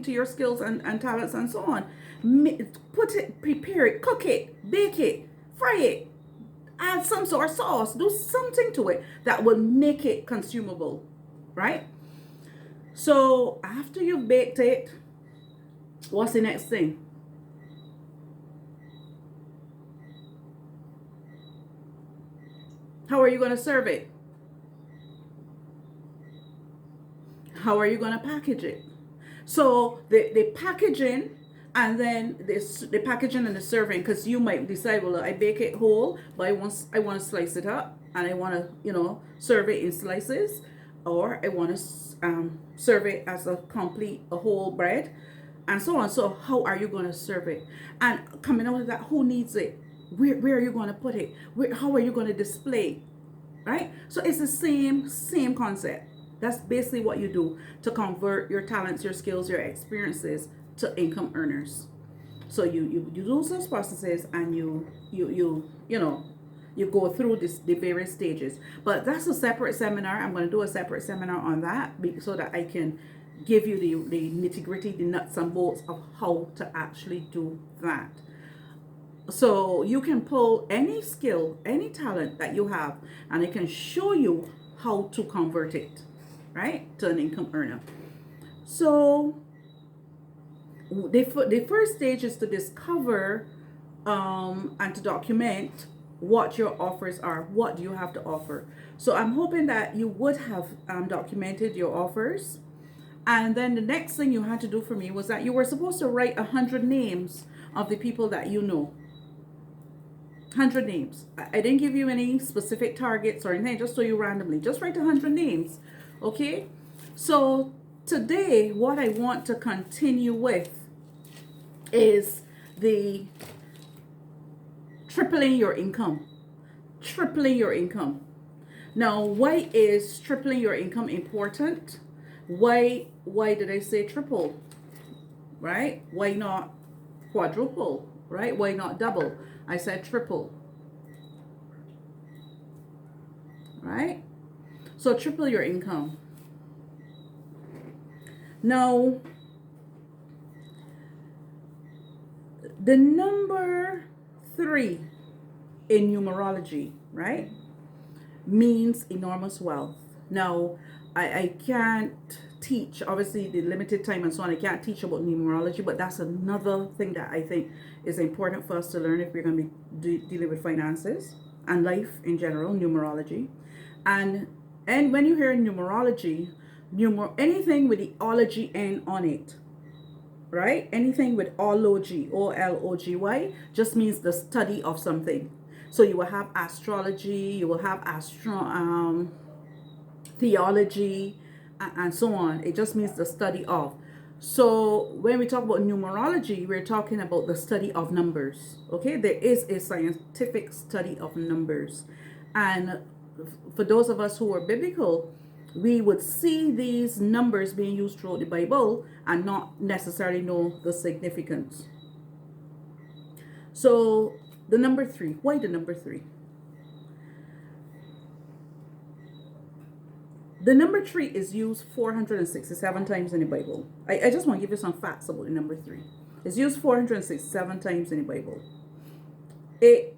to your skills and talents and so on. Put it, prepare it, cook it, bake it, fry it, add some sort of sauce, do something to it that will make it consumable, right? So after you've baked it, what's the next thing? How are you going to serve it? How are you going to package it? So the packaging, and then the packaging and the serving, because you might decide, well, I bake it whole, but I want to slice it up, and I want to serve it in slices, or I want to serve it as a whole bread, and so on. So how are you going to serve it? And coming out of that, who needs it? Where are you going to put it? How are you going to display? Right? So it's the same concept. That's basically what you do to convert your talents, your skills, your experiences to income earners. So you do those processes, and you go through the various stages. But that's a separate seminar. I'm going to do a separate seminar on that, so that I can give you the nitty-gritty, the nuts and bolts of how to actually do that. So you can pull any skill, any talent that you have, and I can show you how to convert it, right, to an income earner. So the first stage is to discover and to document what your offers are. What do you have to offer? So I'm hoping that you would have documented your offers. And then the next thing you had to do for me was that you were supposed to write 100 names of the people that you know. 100 names. I didn't give you any specific targets or anything, just so you randomly. Just write 100 names. Okay? So today, what I want to continue with is the tripling your income. Tripling your income. Now, why is tripling your income important? Why did I say triple? Right? Why not quadruple? Right? Why not double? I said triple. Right? So triple your income. Now, the number 3 in numerology, right, means enormous wealth. Now, I can't teach, obviously the limited time and so on, I can't teach about numerology, but that's another thing that I think is important for us to learn if we're going to be dealing with finances and life in general, numerology. And when you hear numerology, anything with the ology end on it, right? Anything with ology, O-L-O-G-Y, just means the study of something. So you will have astrology, you will have theology, and so on. It just means the study of. So when we talk about numerology, we're talking about the study of numbers. Okay, there is a scientific study of numbers, and for those of us who are biblical, we would see these numbers being used throughout the Bible and not necessarily know the significance. So the number 3, why the number 3? The number 3 is used 467 times in the Bible. I just want to give you some facts about the number 3. It's used 467 times in the Bible. It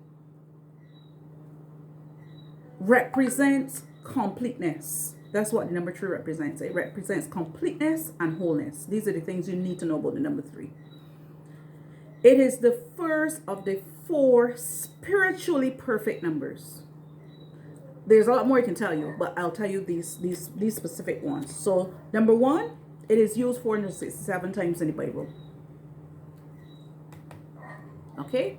represents completeness. That's what the number 3 represents. It represents completeness and wholeness. These are the things you need to know about the number 3. It is the first of the 4 spiritually perfect numbers. There's a lot more I can tell you, but I'll tell you these specific ones. So number 1, it is used 467 times in the Bible. Okay?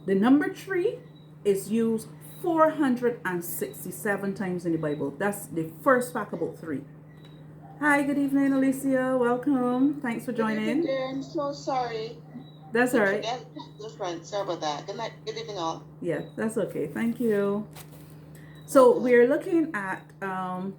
The number 3 is used 467 times in the Bible. That's the first fact about 3. Hi, good evening, Alicia. Welcome. Thanks for joining. I'm so sorry. That's all right. Different. Sorry about that. Good night. Good evening, all. Yeah, that's okay. Thank you. So we're looking at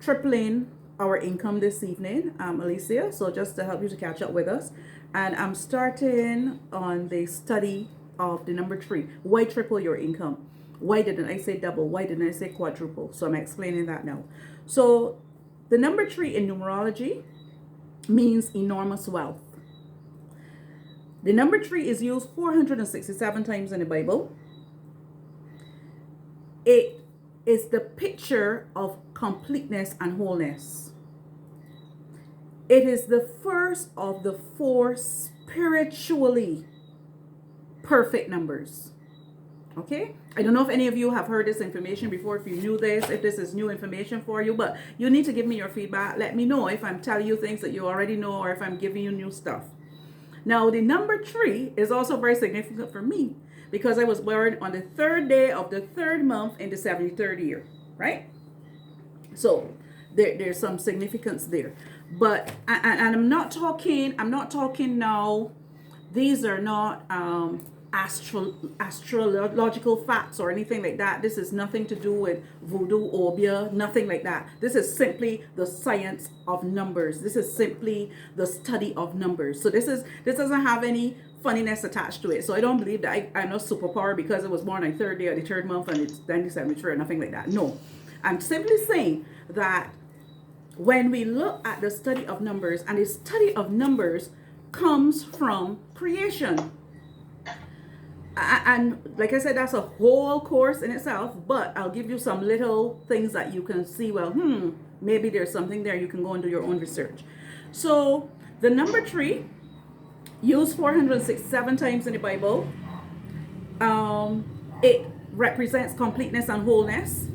tripling our income this evening, Alicia. So just to help you to catch up with us, and I'm starting on the study of the number 3. Why triple your income? Why didn't I say double? Why didn't I say quadruple? So I'm explaining that now. So the number 3 in numerology means enormous wealth. The number 3 is used 467 times in the Bible. It is the picture of completeness and wholeness. It is the first of the 4 spiritually perfect numbers. Okay? I don't know if any of you have heard this information before, if you knew this, if this is new information for you, but you need to give me your feedback. Let me know if I'm telling you things that you already know or if I'm giving you new stuff. Now, the number 3 is also very significant for me because I was born on the 3rd day of the 3rd month in the 73rd year, right? So there's some significance there. But, and I'm not talking now, these are not astrological facts or anything like that. This is nothing to do with voodoo, obia, nothing like that. This is simply the science of numbers. This is simply the study of numbers. So this doesn't have any funniness attached to it. So I don't believe that I'm no superpower because I was born on the 3rd day of the 3rd month and it's 1973 or nothing like that. No, I'm simply saying that when we look at the study of numbers, and the study of numbers comes from creation. And like I said, that's a whole course in itself, but I'll give you some little things that you can see, well, maybe there's something there. You can go and do your own research. So the number 3, used 467 times in the Bible, it represents completeness and wholeness.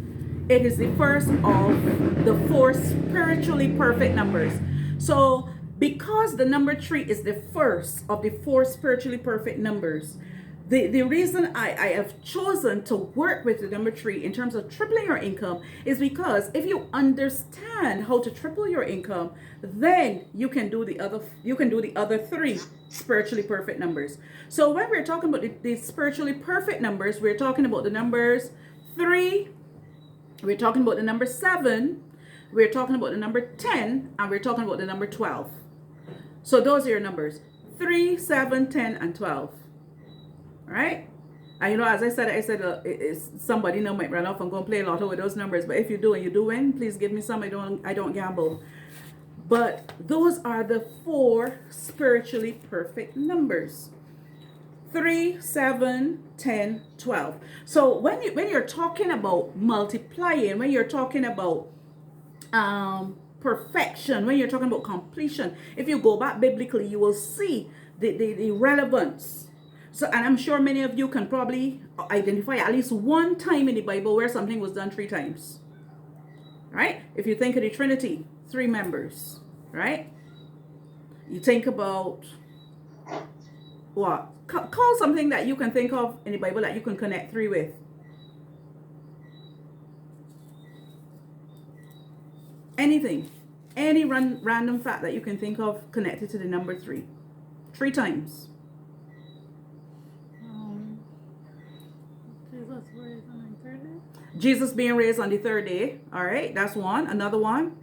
It is the first of the 4 spiritually perfect numbers. So because the number 3 is the first of the 4 spiritually perfect numbers, the reason I have chosen to work with the number 3 in terms of tripling your income is because if you understand how to triple your income, then you can do the other 3 spiritually perfect numbers. So when we're talking about the spiritually perfect numbers, we're talking about the numbers 3, we're talking about the number 7, we're talking about the number 10, and we're talking about the number 12. So those are your numbers: 3, 7, 10, and 12. All right? And as I said, somebody now might run off and go and play a lotto with those numbers. But if you do and you do win, please give me some. I don't gamble. But those are the 4 spiritually perfect numbers: 3, 7, 10, 12. So when you're talking about multiplying, when you're talking about perfection, when you're talking about completion, if you go back biblically, you will see the relevance. So, and I'm sure many of you can probably identify at least one time in the Bible where something was done 3 times. Right? If you think of the Trinity, 3 members. Right? You think about what? Call something that you can think of in the Bible that you can connect 3 with. Anything. Any random fact that you can think of connected to the number 3. 3 times. Jesus being raised on the 3rd day. All right, that's one. Another one.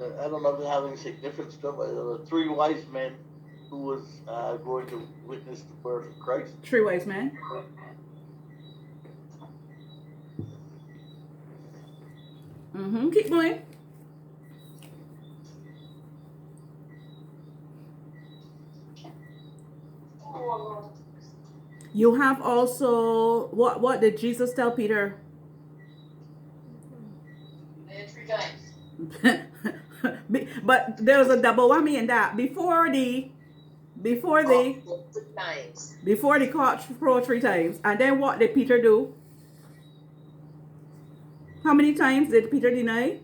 I don't know if it having significance, but the 3 wise men who was going to witness the birth of Christ. 3 wise men. Keep going. You have also, what did Jesus tell Peter? 3 times. But there was a double whammy in that. Before the cock crow 3 times. And then what did Peter do? How many times did Peter deny?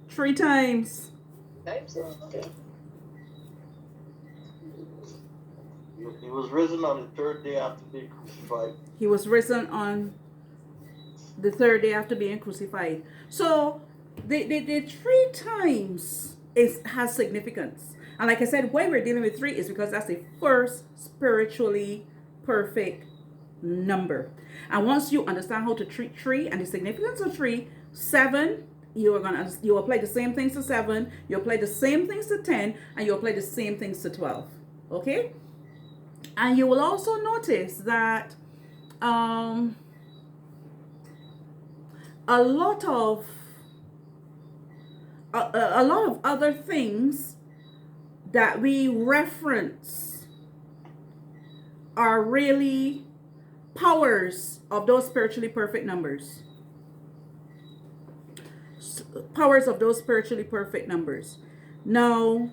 3 times. He was risen on the 3rd day after being crucified. He was risen on the 3rd day after being crucified. So the 3 times has significance. And like I said, why we're dealing with 3 is because that's the first spiritually perfect number. And once you understand how to treat 3 and the significance of 3, 7, you apply the same things to 7, you apply the same things to 10, and you apply the same things to 12. Okay? And you will also notice that um, a lot of a lot of other things that we reference are really powers of those spiritually perfect numbers. Powers of those spiritually perfect numbers. Now,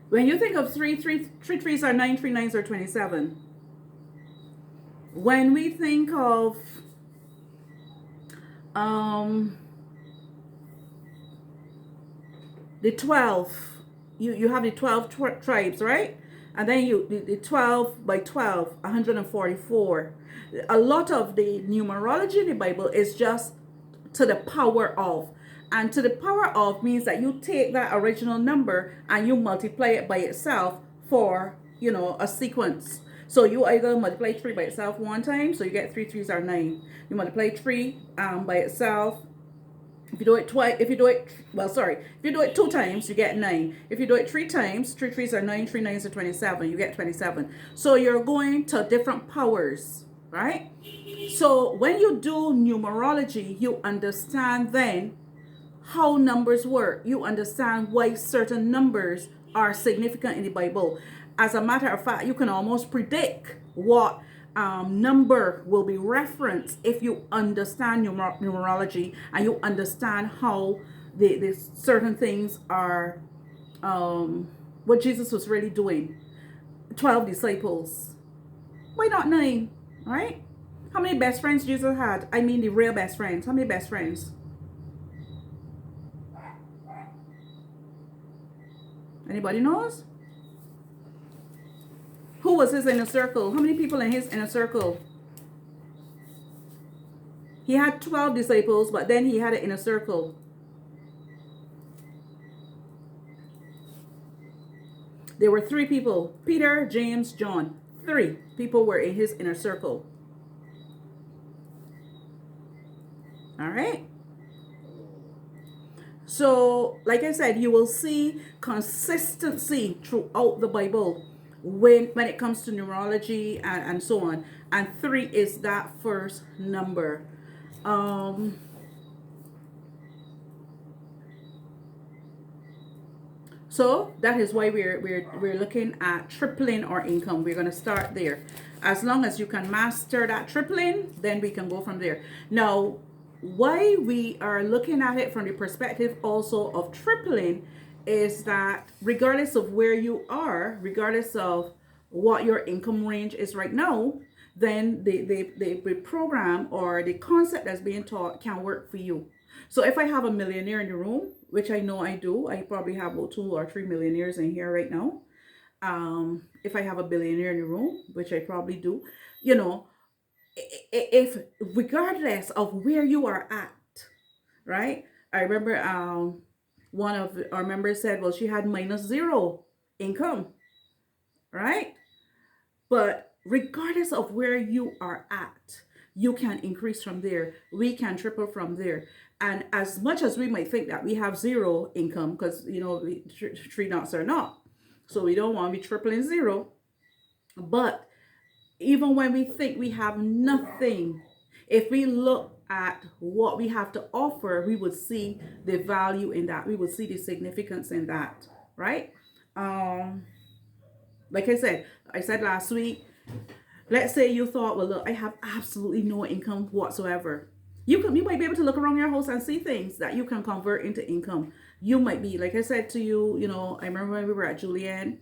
when you think of three threes are 9, 3 nines are 27. When we think of the 12, you have the 12 tribes, right? And then the 12 by 12, 144. A lot of the numerology in the Bible is just to the power of. And to the power of means that you take that original number and you multiply it by itself for, a sequence. So you either multiply 3 by itself one time, so you get 3 threes are 9. You multiply 3 by itself. If you do it twice, if you do it 2 times, you get 9. If you do it 3 times, 3 threes are 9, 3 nines are 27. You get 27. So you're going to different powers, right? So when you do numerology, you understand then how numbers work. You understand why certain numbers are significant in the Bible. As a matter of fact, you can almost predict what number will be referenced if you understand numerology and you understand how the certain things are what Jesus was really doing. 12 disciples. Why not 9? Right? How many best friends Jesus had? I mean the real best friends. How many best friends? Anybody knows? Who was his inner circle? How many people in his inner circle? He had 12 disciples, but then he had an inner circle. There were 3 people. Peter, James, John. 3 people were in his inner circle. All right? So, like I said, you will see consistency throughout the Bible when it comes to numerology and so on. And 3 is that first number. So that is why we're looking at tripling our income. We're going to start there. As long as you can master that tripling, then we can go from there. Now, why we are looking at it from the perspective also of tripling is that regardless of where you are, regardless of what your income range is right now, then the program or the concept that's being taught can work for you. So if I have a millionaire in the room, which I know I do, I probably have about 2 or 3 millionaires in here right now. If I have a billionaire in the room, which I probably do, if regardless of where you are at, right? I remember one of our members said, well, she had -0 income, right? But regardless of where you are at, you can increase from there. We can triple from there. And as much as we might think that we have 0 income, because, 3 knots are not. So we don't want to be tripling 0. But even when we think we have nothing, if we look at what we have to offer, we would see the value in that. We would see the significance in that, right? Like I said last week, let's say you thought, well, look, I have absolutely no income whatsoever. You might be able to look around your house and see things that you can convert into income. You might be, like I said to you, I remember when we were at Julian,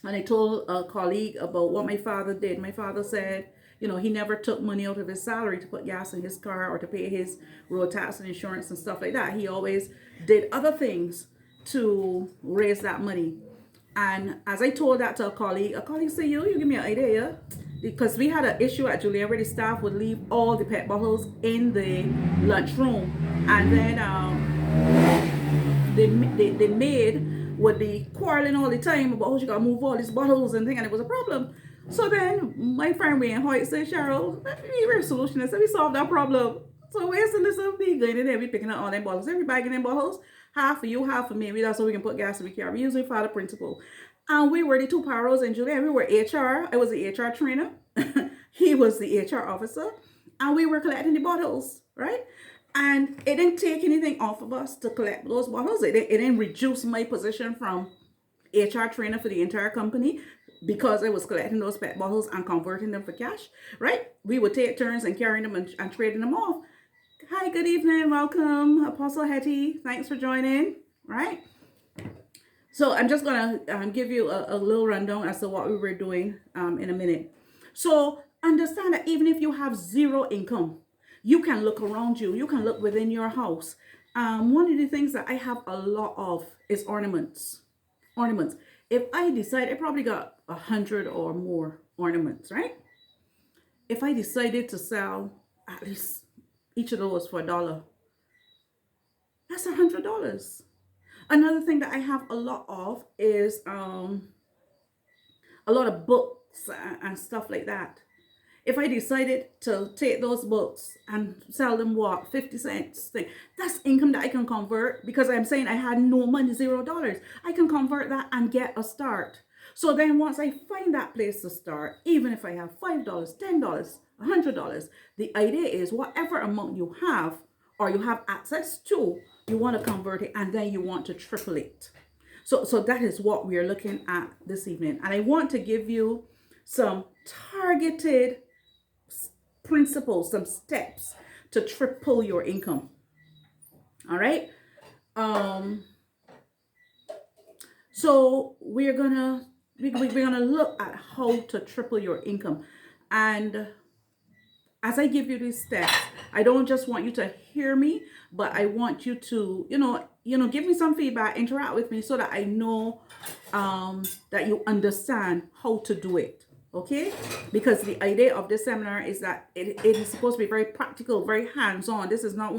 and I told a colleague about what my father did. My father said, he never took money out of his salary to put gas in his car or to pay his road tax and insurance and stuff like that. He always did other things to raise that money. And as I told that to a colleague said, you give me an idea. Because we had an issue at Julia where the staff would leave all the pet bottles in the lunchroom. And then the maid would be quarreling all the time about how she got to move all these bottles and things, and it was a problem. So then my friend Wayne Hoyt said, Cheryl, we're a solutionist, so we solved that problem. So we're still be going in there, we picking up all them bottles. Every bag in them bottles, half for you, half for me. That's how we can put gas in the car. We usually follow the principle. And we were the two paros and Julia. We were HR. I was the HR trainer. He was the HR officer. And we were collecting the bottles, right? And it didn't take anything off of us to collect those bottles. It didn't reduce my position from HR trainer for the entire company because I was collecting those pet bottles and converting them for cash, right? We would take turns and carrying them and trading them off. Hi, good evening. Welcome, Apostle Hetty. Thanks for joining, right? So I'm just going to give you a little rundown as to what we were doing in a minute. So understand that even if you have zero income, you can look around you. You can look within your house. One of the things that I have a lot of is ornaments. Ornaments. If I decide, I probably got 100 or more ornaments, right? If I decided to sell at least each of those for $1, that's $100. Another thing that I have a lot of is a lot of books and stuff like that. If I decided to take those books and sell them, what, 50 cents, that's income that I can convert, because I'm saying I had no money, $0. I can convert that and get a start. So then once I find that place to start, even if I have $5, $10, $100, the idea is whatever amount you have or you have access to, you want to convert it and then you want to triple it. So that is what we are looking at this evening. And I want to give you some targeted principles, some steps to triple your income. All right. So we're gonna look at how to triple your income. And as I give you these steps, I don't just want you to hear me, but I want you to, give me some feedback, interact with me so that I know that you understand how to do it. Okay? Because the idea of this seminar is that it is supposed to be very practical, very hands-on. This is not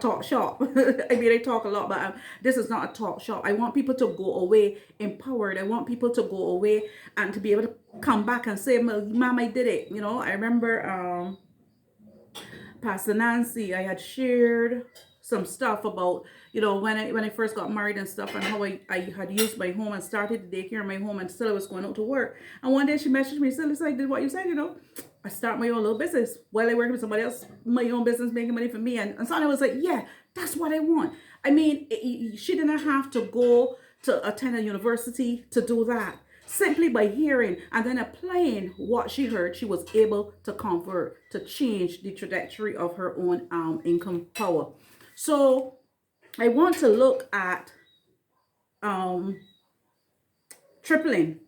talk shop. I mean, I talk a lot, but this is not a talk shop. I want people to go away empowered. I want people to go away and to be able to come back and say, Mom, I did it. I remember Pastor Nancy, I had shared some stuff about, when I first got married and stuff, and how I had used my home and started the daycare in my home and still I was going out to work. And one day she messaged me, said, listen, I did what you said, I start my own little business while I work with somebody else, my own business, making money for me. And so I was like, yeah, that's what I want. I mean, she didn't have to go to attend a university to do that. Simply by hearing and then applying what she heard, she was able to convert, to change the trajectory of her own income power. So I want to look at tripling,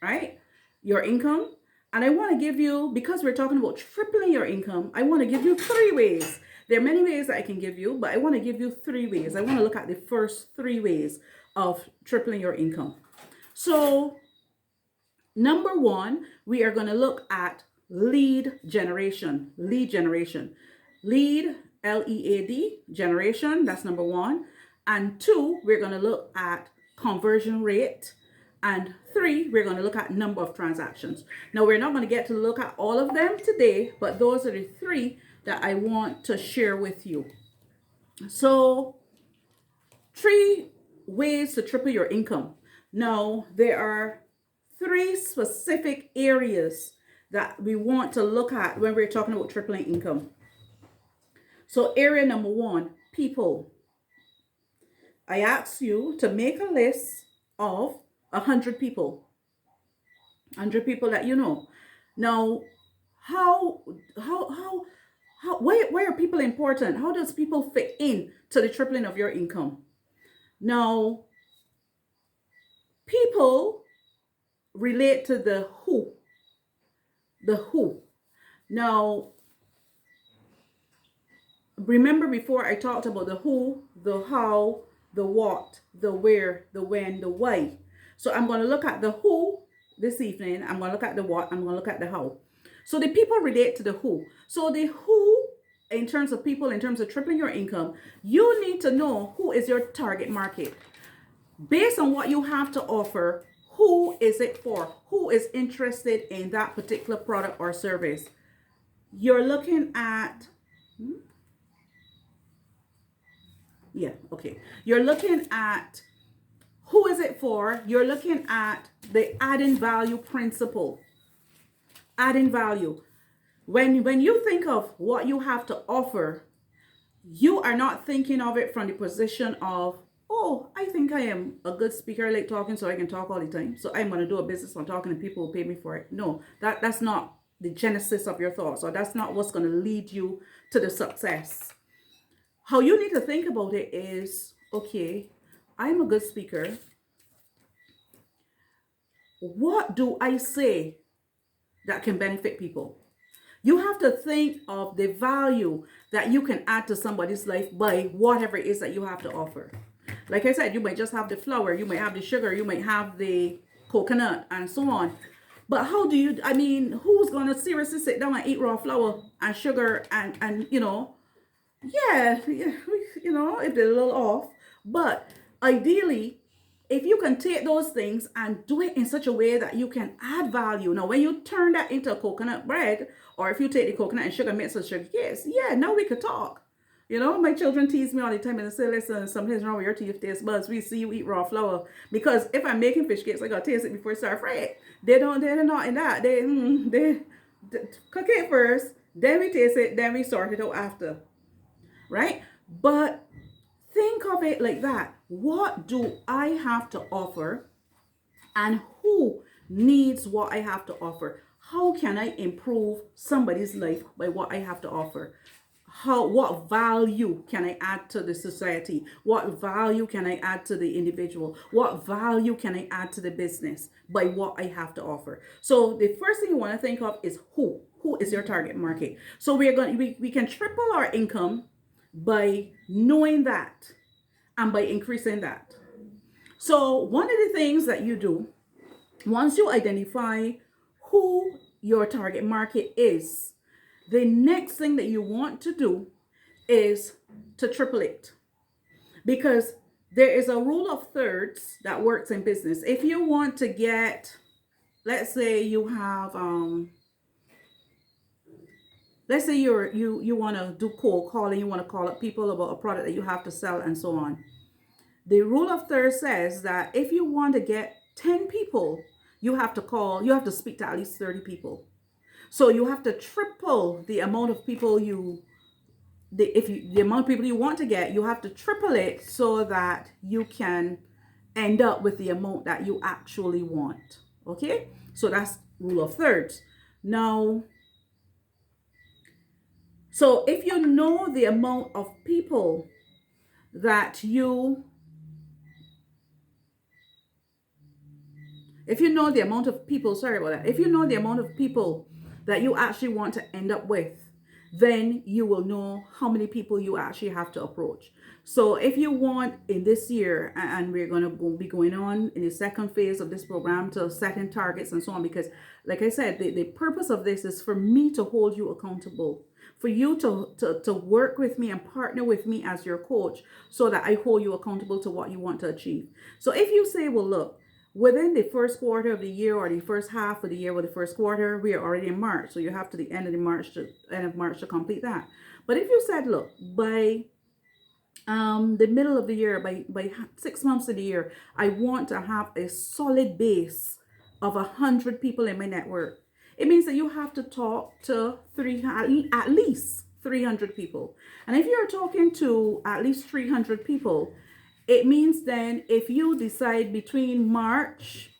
right, your income. And I want to give you, because we're talking about tripling your income, I want to give you 3 ways. There are many ways that I can give you, but I want to give you 3 ways. I want to look at the first 3 ways of tripling your income. So number 1, we are going to look at lead generation. Lead, L-E-A-D, generation. That's number 1. And 2, we're going to look at conversion rate. And 3, we're going to look at number of transactions. Now, we're not going to get to look at all of them today, but those are the 3 that I want to share with you. So 3 ways to triple your income. Now, there are 3 specific areas that we want to look at when we're talking about tripling income. So area number 1, people. I ask you to make a list of 100 people. 100 people that you know. Now, why are people important? How does people fit in to the tripling of your income? Now, people relate to the who. The who. Now, remember before I talked about the who, the how, the what, the where, the when, the why. So I'm going to look at the who this evening. I'm going to look at the what. I'm going to look at the how. So the people relate to the who. So the who, in terms of people, in terms of tripling your income, you need to know who is your target market. Based on what you have to offer, who is it for? Who is interested in that particular product or service? You're looking at, you're looking at Who is it for? You're looking at the adding value principle. Adding value. When you think of what you have to offer, you are not thinking of it from the position of, oh, I think I am a good speaker, I like talking, so I can talk all the time, so I'm going to do a business on talking and people will pay me for it. No, that's not the genesis of your thoughts, or that's not what's going to lead you to the success. How you need to think about it is, okay, I'm a good speaker. What do I say that can benefit people? You have to think of the value that you can add to somebody's life by whatever it is that you have to offer. Like I said, you might just have the flour, you might have the sugar, you might have the coconut, and so on. But how do you, I mean, who's going to seriously sit down and eat raw flour and sugar and you know, yeah, you know, if they're a little off. But ideally, if you can take those things and do it in such a way that you can add value. Now, when you turn that into a coconut bread, or if you take the coconut and sugar, mix with sugar, yes, yeah, now we could talk. You know, my children tease me all the time and they say, listen, something's wrong with your teeth taste buds. We see you eat raw flour. Because if I'm making fish cakes, I gotta taste it before I start frying it. They're not in that. They cook it first, then we taste it, then we sort it out after. Right? But think of it like that. What do I have to offer, and who needs what I have to offer? How can I improve somebody's life by what I have to offer? What value can I add to the society? What value can I add to the individual? What value can I add to the business by what I have to offer? So the first thing you want to think of is who. Who is your target market? So we can triple our income by knowing that and by increasing that. So one of the things that you do, once you identify who your target market is, the next thing that you want to do is to triple it. Because there is a rule of thirds that works in business. If you want to get, let's say you have let's say you want to do cold calling, you want to call up people about a product that you have to sell and so on. The rule of thirds says that if you want to get 10 people, you have to speak to at least 30 people. So you have to triple the amount of people the amount of people you want to get, you have to triple it so that you can end up with the amount that you actually want. Okay? So that's rule of thirds. Now, so if you know the amount of people that if you know the amount of people, sorry about that, if you know the amount of people that you actually want to end up with, then you will know how many people you actually have to approach. So if you want in this year, and we're going to be going on in the second phase of this program to setting targets and so on, because like I said, the purpose of this is for me to hold you accountable, for you to work with me and partner with me as your coach so that I hold you accountable to what you want to achieve. So if you say, well, look, within the first quarter of the year or the first half of the year or the first quarter, we are already in March. So you have to the end of March to complete that. But if you said, look, by the middle of the year, by 6 months of the year, I want to have a solid base of 100 people in my network. It means that you have to talk to at least 300 people. And if you're talking to at least 300 people, it means then if you decide between March,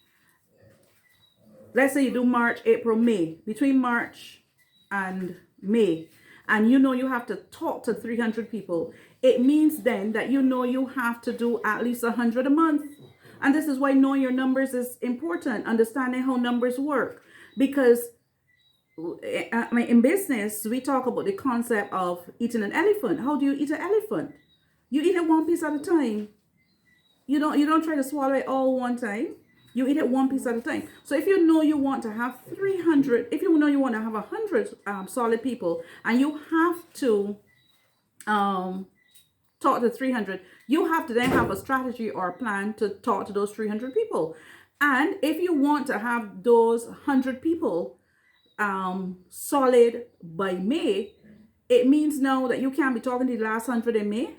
let's say you do March, April, May, between March and May, and you know you have to talk to 300 people, it means then that you know you have to do at least 100 a month. And this is why knowing your numbers is important, understanding how numbers work. Because I mean, in business, we talk about the concept of eating an elephant. How do you eat an elephant? You eat it one piece at a time. You don't try to swallow it all one time. You eat it one piece at a time. So if you know you want to have 300, if you know you want to have 100 solid people, and you have to talk to 300, you have to then have a strategy or a plan to talk to those 300 people. And if you want to have those 100 people solid by May, it means now that you can't be talking to the last 100 in May.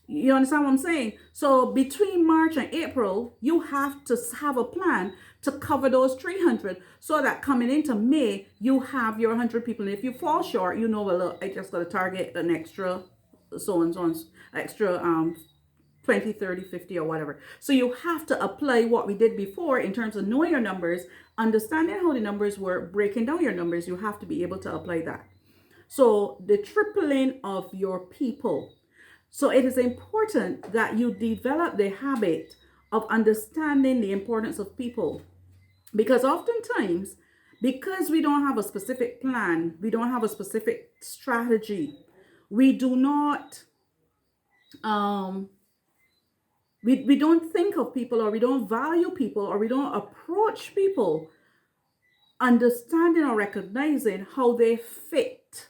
You understand what I'm saying? So between March and April, you have to have a plan to cover those 300 so that coming into May, you have your 100 people. And if you fall short, you know, well, look, I just got to target an extra so and so on, extra 20, 30, 50, or whatever. So you have to apply what we did before in terms of knowing your numbers, understanding how the numbers work, breaking down your numbers. You have to be able to apply that. So the tripling of your people. So it is important that you develop the habit of understanding the importance of people, because oftentimes, because we don't have a specific plan, we don't have a specific strategy, we do not um we don't think of people, or we don't value people, or we don't approach people understanding or recognizing how they fit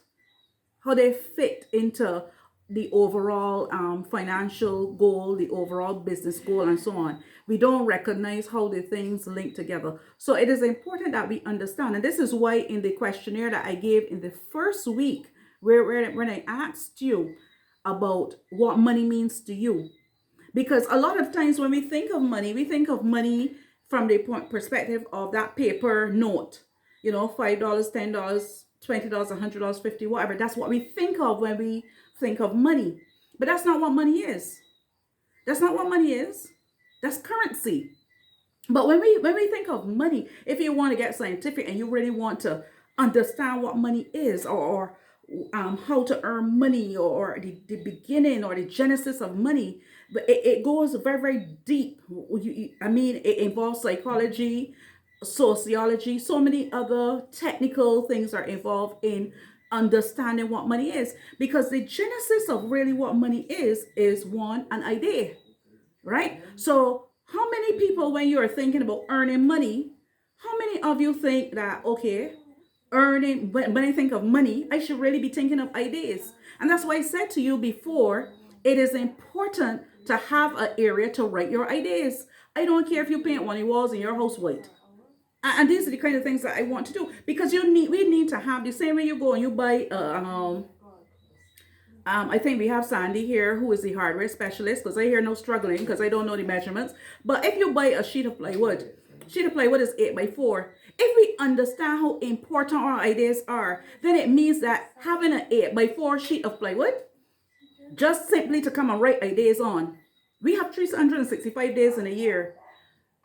into the overall financial goal, the overall business goal, and so on. We don't recognize how the things link together. So it is important that we understand. And this is why in the questionnaire that I gave in the first week, where when I asked you about what money means to you, because a lot of times when we think of money, we think of money from the perspective of that paper note, you know, $5, $10, $20, $100, 50, whatever. That's what we think of when we think of money. But that's not what money is. That's not what money is. That's currency. But when we think of money, if you want to get scientific and you really want to understand what money is, or how to earn money, or the beginning or the genesis of money, but it goes very, very deep. I mean, it involves psychology, sociology, so many other technical things are involved in understanding what money is, because the genesis of really what money is one, an idea, right? So how many people, when you're thinking about earning money, how many of you think that, okay, earning, when I think of money, I should really be thinking of ideas? And that's why I said to you before, it is important to have an area to write your ideas. I don't care if you paint one of the walls in your house white. And these are the kind of things that I want to do, because we need to have the same way you go and you buy I think we have Sandy here, who is the hardware specialist, because I hear no struggling because I don't know the measurements. But if you buy a sheet of plywood is 8x4. If we understand how important our ideas are, then it means that having an 8x4 sheet of plywood, just simply to come and write ideas on. We have 365 days in a year.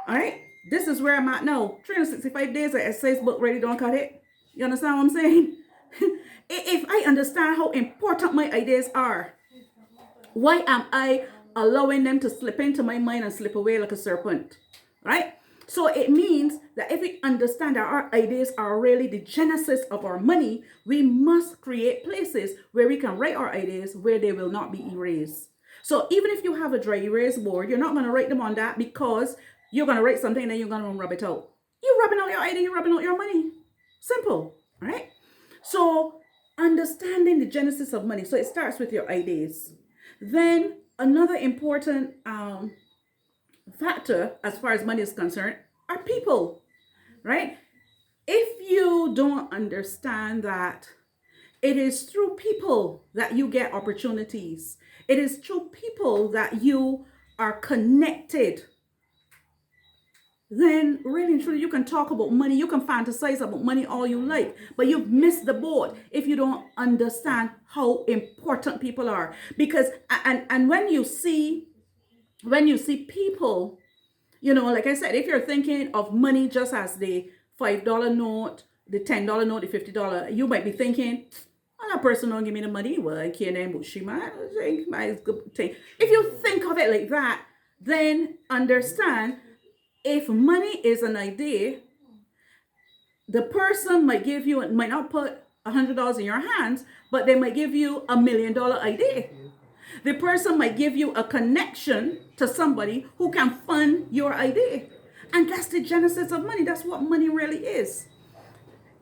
All right? This is where I'm at now. 365 days, an exercise book ready, don't cut it. You understand what I'm saying? If I understand how important my ideas are, why am I allowing them to slip into my mind and slip away like a serpent? Right? So it means that if we understand that our ideas are really the genesis of our money, we must create places where we can write our ideas where they will not be erased. So even if you have a dry erase board, you're not going to write them on that, because you're going to write something and then you're going to rub it out. You're rubbing out your idea, you're rubbing out your money. Simple, right? So understanding the genesis of money. So it starts with your ideas. Then another important factor as far as money is concerned are people, right? If you don't understand that it is through people that you get opportunities, it is through people that you are connected, then really and truly you can talk about money, you can fantasize about money all you like, but you've missed the boat if you don't understand how important people are. Because and when you see people, you know, like I said, if you're thinking of money just as the $5 note, the $10 note, the $50, you might be thinking, oh, that person don't give me the money. Well, I can't name, but she might think my good thing. If you think of it like that, then understand, if money is an idea, the person might not put $100 in your hands, but they might give you $1 million idea. The person might give you a connection to somebody who can fund your idea. And that's the genesis of money. That's what money really is.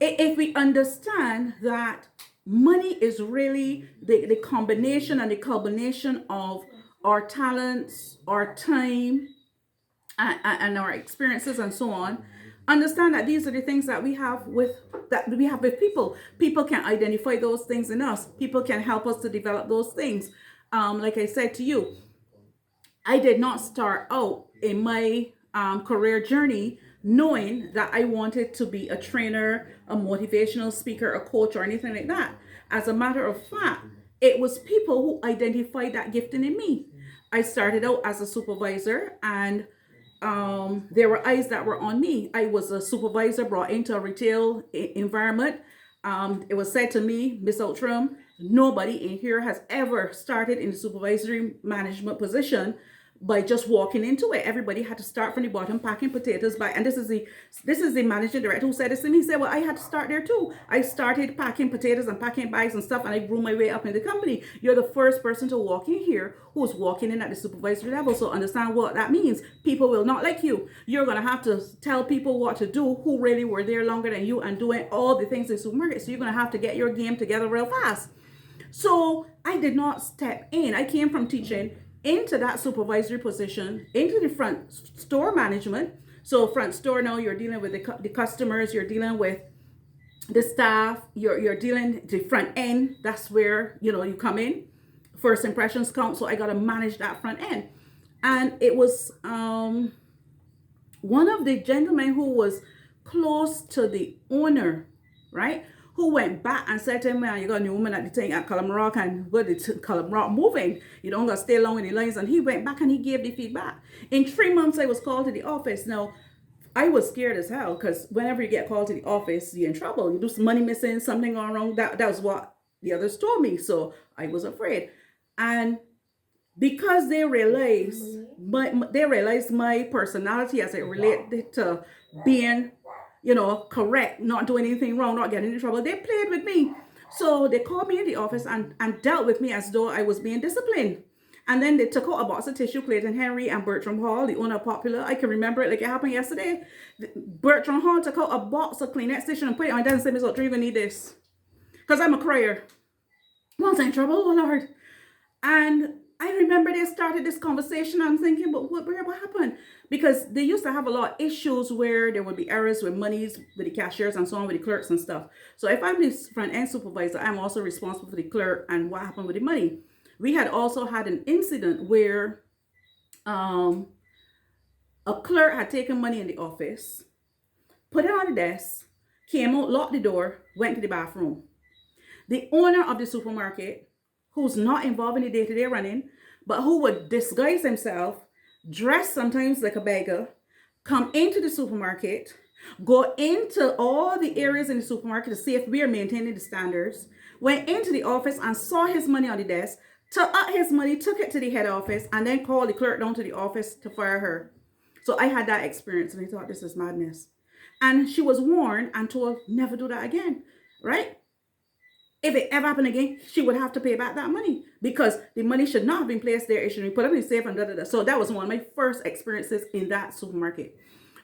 If we understand that money is really the combination and the culmination of our talents, our time, and our experiences and so on, understand that these are the things that we have with people. People can identify those things in us. People can help us to develop those things. like I said to you, I did not start out in my career journey knowing that I wanted to be a trainer, a motivational speaker, a coach, or anything like that. As a matter of fact, it was people who identified that gifting in me. I started out as a supervisor, and there were eyes that were on me. I was a supervisor brought into a retail environment. It was said to me, Miss Outram, nobody in here has ever started in the supervisory management position by just walking into it. Everybody had to start from the bottom, packing potatoes by, and this is the managing director who said this to me. He said, well, I had to start there too. I started packing potatoes and packing bags and stuff, and I grew my way up in the company. You're the first person to walk in here who's walking in at the supervisory level. So understand what that means. People will not like you. You're gonna have to tell people what to do who really were there longer than you and doing all the things in the supermarket. So you're gonna have to get your game together real fast. So I did not step in. I came from teaching into that supervisory position, into the front store management. So front store, now you're dealing with the customers, you're dealing with the staff, you're dealing the front end. That's where, you come in. First impressions count. So I got to manage that front end. And it was one of the gentlemen who was close to the owner, right? Who went back and said to him, man, you got a new woman at the thing at Column Rock, and what the Column Rock moving. You don't got to stay long in the lines. And he went back and he gave the feedback. In 3 months, I was called to the office. Now, I was scared as hell, because whenever you get called to the office, you're in trouble. You do some money missing, something going wrong. That was what the others told me. So I was afraid. And because they realized my personality as it related to being, correct, not doing anything wrong, not getting into trouble, they played with me. So they called me in the office and dealt with me as though I was being disciplined. And then they took out a box of tissue, Clayton Henry and Bertram Hall, the owner of Popular. I can remember it like it happened yesterday. Bertram Hall took out a box of Kleenex tissue and put it on and said, Miss Outram, you're going to need this. Because I'm a crier. Once I'm in trouble, oh Lord. And I remember they started this conversation. I'm thinking, but what happened? Because they used to have a lot of issues where there would be errors with monies with the cashiers and so on, with the clerks and stuff. So if I'm the front end supervisor, I'm also responsible for the clerk and what happened with the money. We had also had an incident where a clerk had taken money in the office, put it on the desk, came out, locked the door, went to the bathroom. The owner of the supermarket, who's not involved in the day-to-day running, but who would disguise himself, dress sometimes like a beggar, come into the supermarket, go into all the areas in the supermarket to see if we are maintaining the standards, went into the office and saw his money on the desk, took out his money, took it to the head office, and then called the clerk down to the office to fire her. So I had that experience, and I thought, this is madness. And she was warned and told, never do that again, right? If it ever happened again, she would have to pay back that money, because the money should not have been placed there. It should be put up in the safe and da da da. So that was one of my first experiences in that supermarket.